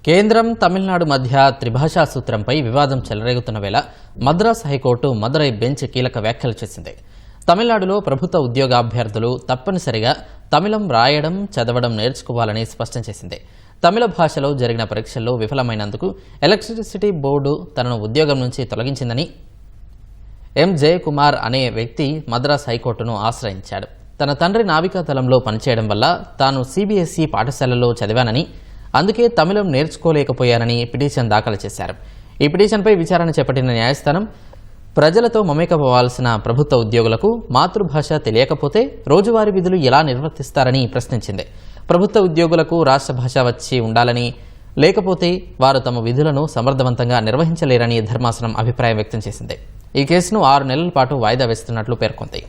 కేంద్రం తమిళనాడు మధ్య త్రిభాషా సూత్రంపై వివాదం చెలరేగుతున్న వేళ మద్రాస్ హైకోర్టు మదురై బెంచ్ కీలక వ్యాఖ్యలు చేసింది. తమిళనాడులో ప్రభుత్వ ఉద్యోగాభ్యర్థులు తప్పనిసరిగా తమిళం రాయడం, చదవడం నేర్చుకోవాలని స్పష్టం చేసింది. తమిళ భాషలో జరిగిన పరీక్షల్లో విఫలమైనందుకు ఎలక్ట్రిసిటీ బోర్డు తనను ఉద్యోగం నుంచి తొలగించిందని ఎం జయకుమార్ అనే వ్యక్తి మద్రాస్ హైకోర్టును ఆశ్రయించాడు. తన తండ్రి నావికా దళంలో పనిచేయడం వల్ల తాను సిబిఎస్ఈ పాఠశాలలో చదివానని, అందుకే తమిళం నేర్చుకోలేకపోయానని పిటిషన్ దాఖలు చేశారు. ఈ పిటిషన్పై విచారణ చేపట్టిన న్యాయస్థానం ప్రజలతో మమేకమవ్వాల్సిన ప్రభుత్వ ఉద్యోగులకు మాతృభాష తెలియకపోతే రోజువారీ విధులు ఎలా నిర్వర్తిస్తారని ప్రశ్నించింది. ప్రభుత్వ ఉద్యోగులకు రాష్ట్ర భాష వచ్చి ఉండాలని, లేకపోతే వారు తమ విధులను సమర్థవంతంగా నిర్వహించలేరని ధర్మాసనం అభిప్రాయం వ్యక్తం చేసింది. ఈ కేసును 6 నెలల పాటు వాయిదా వేస్తున్నట్లు పేర్కొంది.